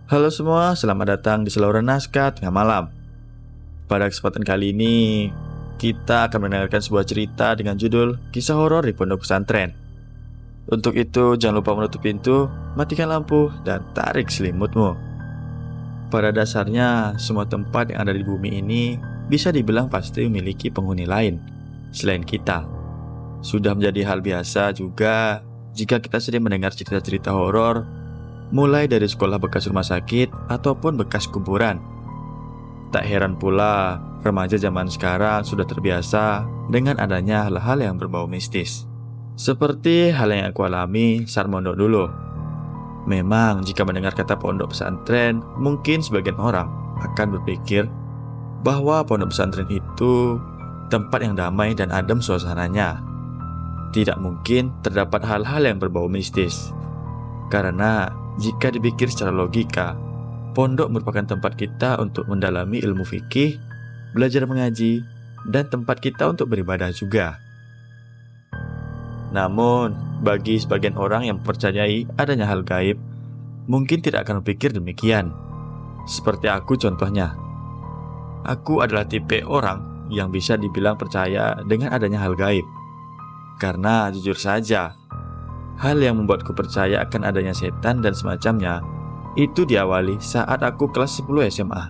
Halo semua, selamat datang di Saluran Naskah Tengah Malam. Pada kesempatan kali ini, kita akan mendengarkan sebuah cerita dengan judul Kisah Horor di Pondok Pesantren. Untuk itu, jangan lupa menutup pintu, matikan lampu, dan tarik selimutmu. Pada dasarnya, semua tempat yang ada di bumi ini bisa dibilang pasti memiliki penghuni lain selain kita. Sudah menjadi hal biasa juga jika kita sering mendengar cerita-cerita horor, mulai dari sekolah bekas rumah sakit ataupun bekas kuburan. Tak heran pula, remaja zaman sekarang sudah terbiasa dengan adanya hal-hal yang berbau mistis. Seperti hal yang aku alami saat mondok dulu. Memang jika mendengar kata pondok pesantren, mungkin sebagian orang akan berpikir bahwa pondok pesantren itu tempat yang damai dan adem suasananya. Tidak mungkin terdapat hal-hal yang berbau mistis. Karena jika dipikir secara logika, pondok merupakan tempat kita untuk mendalami ilmu fikih, belajar mengaji, dan tempat kita untuk beribadah juga. Namun, bagi sebagian orang yang percayai adanya hal gaib, mungkin tidak akan berpikir demikian. Seperti aku contohnya. Aku adalah tipe orang yang bisa dibilang percaya dengan adanya hal gaib. Karena jujur saja, hal yang membuatku percaya akan adanya setan dan semacamnya itu diawali saat aku kelas 10 SMA.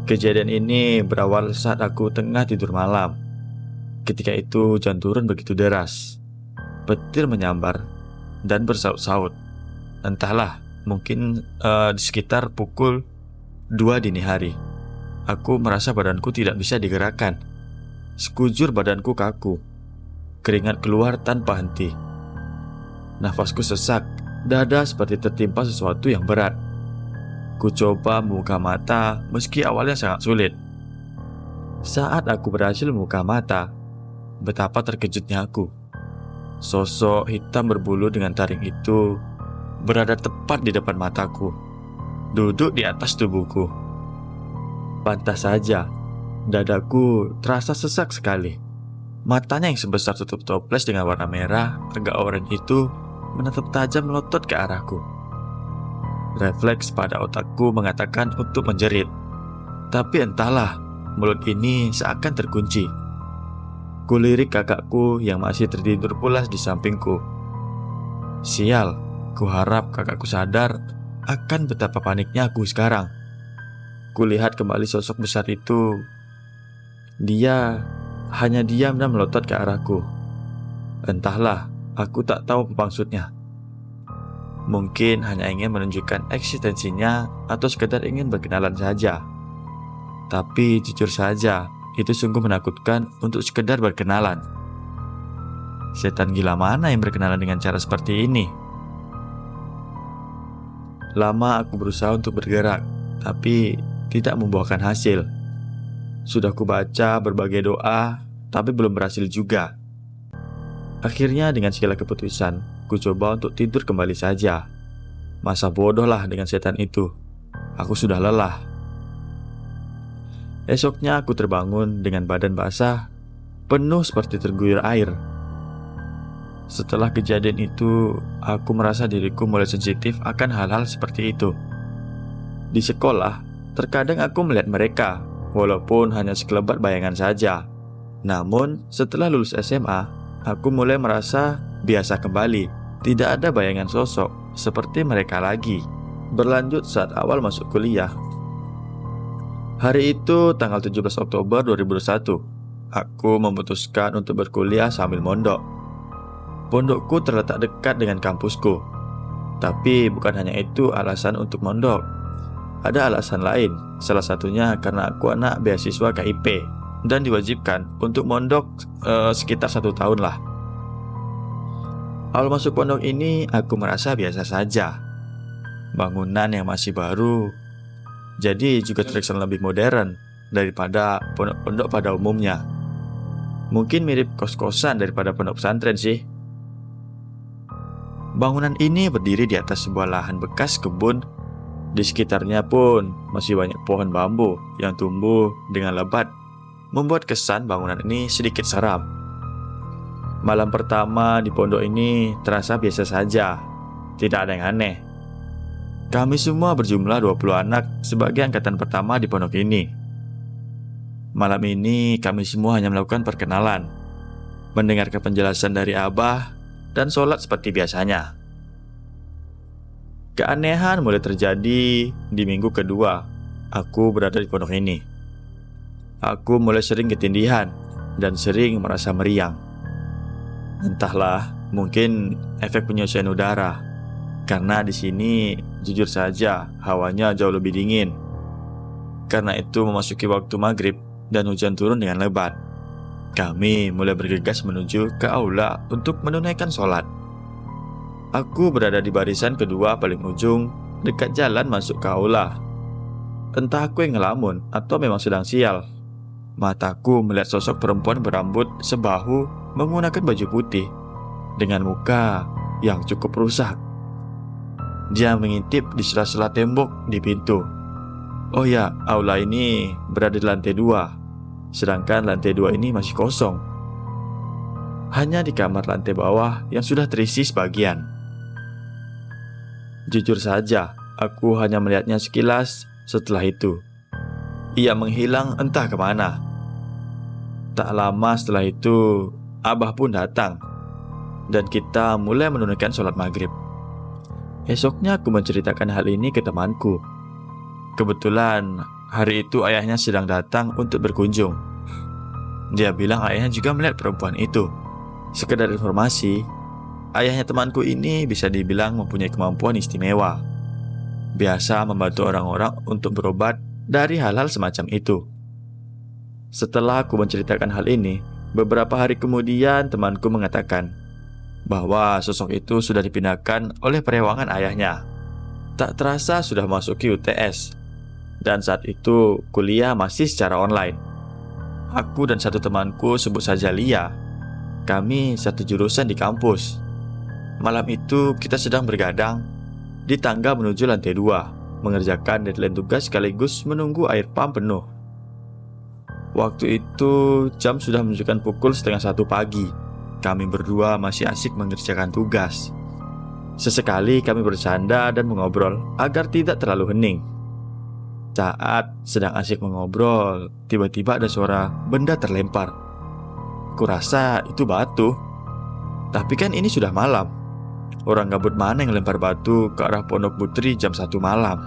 Kejadian ini berawal saat aku tengah tidur malam. Ketika itu hujan turun begitu deras. Petir menyambar dan bersaut-saut. Entahlah, mungkin di sekitar pukul 2 dini hari. Aku merasa badanku tidak bisa digerakkan. Sekujur badanku kaku. Keringat keluar tanpa henti. Nafasku sesak, dada seperti tertimpa sesuatu yang berat. Ku coba membuka mata meski awalnya sangat sulit. Saat aku berhasil membuka mata, betapa terkejutnya aku. Sosok hitam berbulu dengan taring itu berada tepat di depan mataku, duduk di atas tubuhku. Pantas saja, dadaku terasa sesak sekali. Matanya yang sebesar tutup toples dengan warna merah agak oranye itu menatap tajam melotot ke arahku. Refleks pada otakku mengatakan untuk menjerit. Tapi entahlah, mulut ini seakan terkunci. Kulirik kakakku yang masih tertidur pulas di sampingku. Sial, kuharap kakakku sadar akan betapa paniknya aku sekarang. Kulihat kembali sosok besar itu. Dia hanya diam dan melotot ke arahku. Entahlah, aku tak tahu apa maksudnya. Mungkin hanya ingin menunjukkan eksistensinya atau sekedar ingin berkenalan saja. Tapi jujur saja, itu sungguh menakutkan untuk sekedar berkenalan. Setan gila mana yang berkenalan dengan cara seperti ini? Lama aku berusaha untuk bergerak, tapi tidak membuahkan hasil. Sudah kubaca berbagai doa, tapi belum berhasil juga. Akhirnya dengan segala keputusan, ku coba untuk tidur kembali saja. Masa bodoh lah dengan setan itu. Aku sudah lelah. Esoknya aku terbangun dengan badan basah, penuh seperti terguyur air. Setelah kejadian itu, aku merasa diriku mulai sensitif akan hal-hal seperti itu. Di sekolah, terkadang aku melihat mereka, walaupun hanya sekelebat bayangan saja. Namun, setelah lulus SMA, aku mulai merasa biasa kembali. Tidak ada bayangan sosok seperti mereka lagi. Berlanjut saat awal masuk kuliah. Hari itu tanggal 17 Oktober 2021, aku memutuskan untuk berkuliah sambil mondok. Pondokku terletak dekat dengan kampusku. Tapi bukan hanya itu alasan untuk mondok. Ada alasan lain, salah satunya karena aku anak beasiswa KIP dan diwajibkan untuk mondok sekitar 1 tahun lah. Awal masuk pondok ini aku merasa biasa saja. Bangunan yang masih baru, jadi juga terkesan lebih modern daripada pondok-pondok pada umumnya. Mungkin mirip kos-kosan daripada pondok pesantren sih. Bangunan ini berdiri di atas sebuah lahan bekas kebun. Di sekitarnya pun masih banyak pohon bambu yang tumbuh dengan lebat, membuat kesan bangunan ini sedikit seram. Malam pertama di pondok ini terasa biasa saja, tidak ada yang aneh. Kami semua berjumlah 20 anak sebagai angkatan pertama di pondok ini. Malam ini kami semua hanya melakukan perkenalan, mendengarkan penjelasan dari Abah, dan sholat seperti biasanya. Keanehan mulai terjadi di minggu kedua aku berada di pondok ini. Aku mulai sering ketindihan dan sering merasa meriang. Entahlah, mungkin efek penyesuaian udara. Karena di sini jujur saja hawanya jauh lebih dingin. Karena itu memasuki waktu maghrib dan hujan turun dengan lebat. Kami mulai bergegas menuju ke aula untuk menunaikan sholat. Aku berada di barisan kedua paling ujung, dekat jalan masuk ke aula. Entah aku yang ngelamun atau memang sedang sial. Mataku melihat sosok perempuan berambut sebahu menggunakan baju putih dengan muka yang cukup rusak. Dia mengintip di sela-sela tembok di pintu. Oh ya, aula ini berada di lantai 2, sedangkan lantai 2 ini masih kosong. Hanya di kamar lantai bawah yang sudah terisi sebagian. Jujur saja, aku hanya melihatnya sekilas. Setelah itu, ia menghilang entah kemana. Tak lama setelah itu, Abah pun datang, dan kita mulai menunaikan sholat maghrib. Esoknya aku menceritakan hal ini ke temanku. Kebetulan hari itu ayahnya sedang datang untuk berkunjung. Dia bilang ayahnya juga melihat perempuan itu. Sekedar informasi, ayahnya temanku ini bisa dibilang mempunyai kemampuan istimewa. Biasa membantu orang-orang untuk berobat dari hal-hal semacam itu. Setelah aku menceritakan hal ini, beberapa hari kemudian temanku mengatakan bahwa sosok itu sudah dipindahkan oleh perewangan ayahnya. Tak terasa sudah masuki UTS, dan saat itu kuliah masih secara online. Aku dan satu temanku, sebut saja Lia, kami satu jurusan di kampus. Malam itu kita sedang bergadang di tangga menuju lantai 2, mengerjakan deadline tugas sekaligus menunggu air pump penuh. Waktu itu jam sudah menunjukkan pukul 12:30 pagi. Kami berdua masih asik mengerjakan tugas. Sesekali kami bercanda dan mengobrol agar tidak terlalu hening. Saat sedang asik mengobrol, tiba-tiba ada suara benda terlempar. Kurasa itu batu. Tapi kan ini sudah malam. Orang gabut mana yang lempar batu ke arah Pondok Putri jam 1 malam?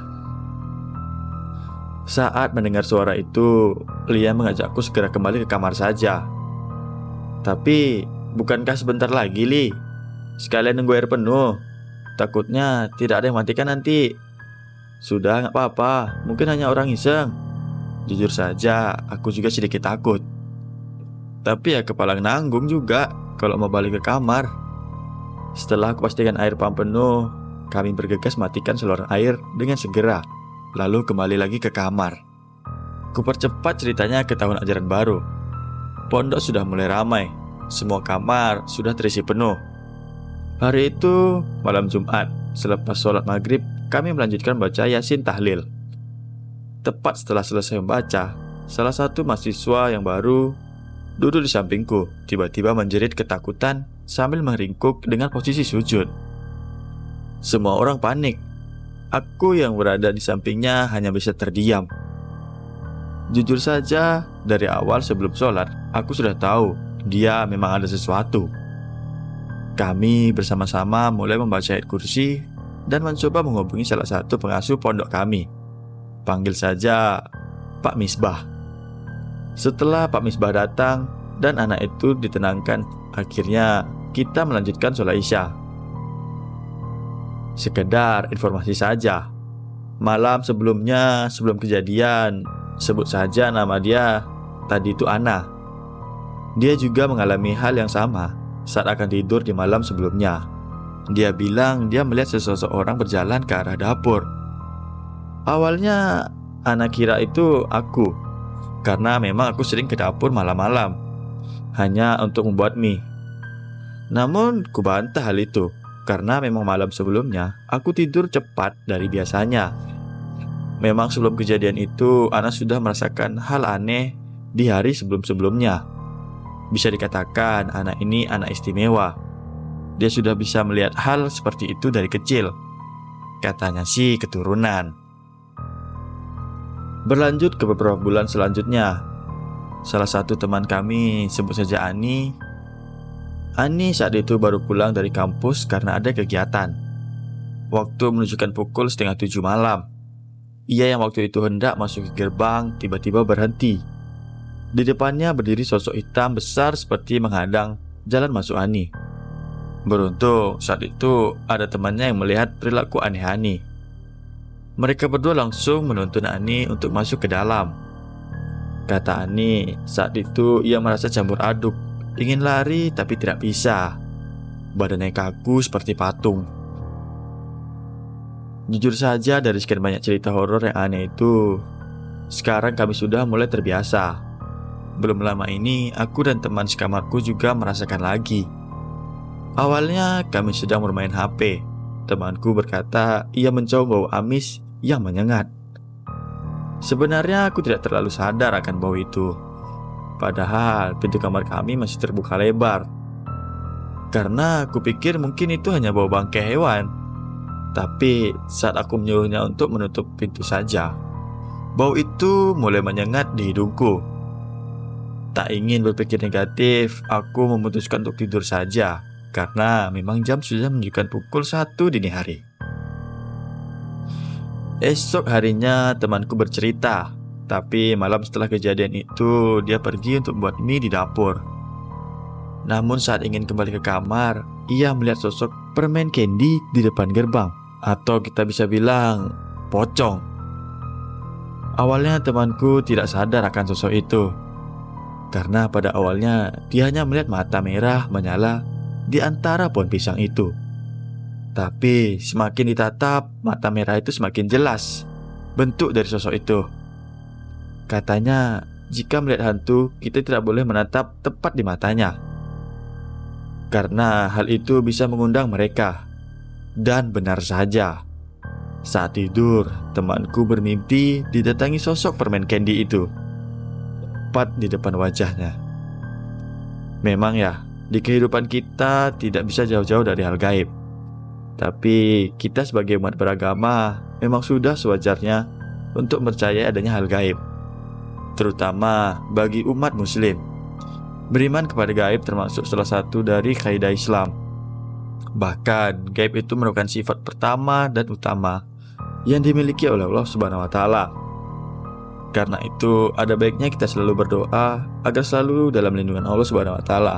Saat mendengar suara itu, Lia mengajakku segera kembali ke kamar saja. Tapi bukankah sebentar lagi, Li? Sekalian nunggu air penuh. Takutnya tidak ada yang matikan nanti. Sudah, gak apa-apa. Mungkin hanya orang iseng. Jujur saja, aku juga sedikit takut. Tapi ya kepala nanggung juga kalau mau balik ke kamar. Setelah aku pastikan air pump penuh, kami bergegas matikan saluran air dengan segera. Lalu kembali lagi ke kamar. Kupercepat ceritanya ke tahun ajaran baru. Pondok sudah mulai ramai. Semua kamar sudah terisi penuh. Hari itu malam Jumat, selepas sholat maghrib, kami melanjutkan baca Yasin tahlil. Tepat setelah selesai membaca, salah satu mahasiswa yang baru duduk di sampingku tiba-tiba menjerit ketakutan sambil meringkuk dengan posisi sujud. Semua orang panik. Aku yang berada di sampingnya hanya bisa terdiam. Jujur saja, dari awal sebelum sholat, aku sudah tahu dia memang ada sesuatu. Kami bersama-sama mulai membaca ayat kursi dan mencoba menghubungi salah satu pengasuh pondok kami. Panggil saja Pak Misbah. Setelah Pak Misbah datang dan anak itu ditenangkan, akhirnya kita melanjutkan sholat isya. Sekedar informasi saja, malam sebelumnya, sebelum kejadian, sebut saja nama dia, tadi itu Ana. Dia juga mengalami hal yang sama saat akan tidur di malam sebelumnya. Dia bilang dia melihat sesosok orang berjalan ke arah dapur. Awalnya Ana kira itu aku, karena memang aku sering ke dapur malam-malam hanya untuk membuat mie. Namun kubantah hal itu, karena memang malam sebelumnya aku tidur cepat dari biasanya. Memang sebelum kejadian itu Ana sudah merasakan hal aneh di hari sebelum-sebelumnya. Bisa dikatakan anak ini anak istimewa. Dia sudah bisa melihat hal seperti itu dari kecil. Katanya sih keturunan. Berlanjut ke beberapa bulan selanjutnya, salah satu teman kami, sebut saja Ani. Ani saat itu baru pulang dari kampus karena ada kegiatan. Waktu menunjukkan pukul 6:30 malam. Ia yang waktu itu hendak masuk ke gerbang tiba-tiba berhenti. Di depannya berdiri sosok hitam besar seperti menghadang jalan masuk Ani. Beruntung saat itu ada temannya yang melihat perilaku aneh Ani. Mereka berdua langsung menuntun Ani untuk masuk ke dalam. Kata Ani, saat itu ia merasa campur aduk, ingin lari tapi tidak bisa. Badannya kaku seperti patung. Jujur saja dari sekian banyak cerita horor yang aneh itu, sekarang kami sudah mulai terbiasa. Belum lama ini aku dan teman sekamarku juga merasakan lagi. Awalnya kami sedang bermain HP. Temanku berkata ia mencium bau amis yang menyengat. Sebenarnya aku tidak terlalu sadar akan bau itu. Padahal pintu kamar kami masih terbuka lebar. Karena aku pikir mungkin itu hanya bau bangkai hewan. Tapi saat aku menyuruhnya untuk menutup pintu saja, bau itu mulai menyengat di hidungku. Tak ingin berpikir negatif, aku memutuskan untuk tidur saja. Karena memang jam sudah menunjukkan pukul 1 dini hari. Esok harinya temanku bercerita, tapi malam setelah kejadian itu dia pergi untuk buat mie di dapur. Namun saat ingin kembali ke kamar, ia melihat sosok permen candy di depan gerbang. Atau kita bisa bilang pocong. Awalnya temanku tidak sadar akan sosok itu, karena pada awalnya dia hanya melihat mata merah menyala di antara pohon pisang itu. Tapi semakin ditatap, mata merah itu semakin jelas bentuk dari sosok itu. Katanya jika melihat hantu, kita tidak boleh menatap tepat di matanya, karena hal itu bisa mengundang mereka. Dan benar saja, saat tidur temanku bermimpi didatangi sosok permen candy itu tepat di depan wajahnya. Memang ya, di kehidupan kita tidak bisa jauh-jauh dari hal gaib. Tapi kita sebagai umat beragama memang sudah sewajarnya untuk percaya adanya hal gaib. Terutama bagi umat muslim. Beriman kepada gaib termasuk salah satu dari kaidah Islam. Bahkan gaib itu merupakan sifat pertama dan utama yang dimiliki oleh Allah Subhanahu wa Ta'ala. Karena itu ada baiknya kita selalu berdoa agar selalu dalam lindungan Allah Subhanahu wa Ta'ala.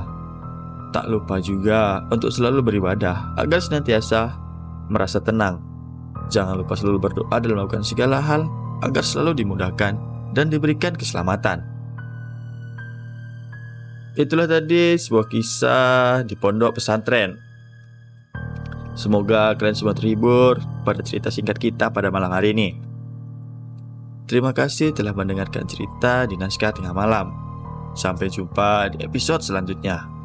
Tak lupa juga untuk selalu beribadah agar senantiasa merasa tenang. Jangan lupa selalu berdoa dalam melakukan segala hal agar selalu dimudahkan dan diberikan keselamatan. Itulah tadi sebuah kisah di pondok pesantren. Semoga kalian semua terhibur pada cerita singkat kita pada malam hari ini. Terima kasih telah mendengarkan cerita di Naskah Tengah Malam. Sampai jumpa di episode selanjutnya.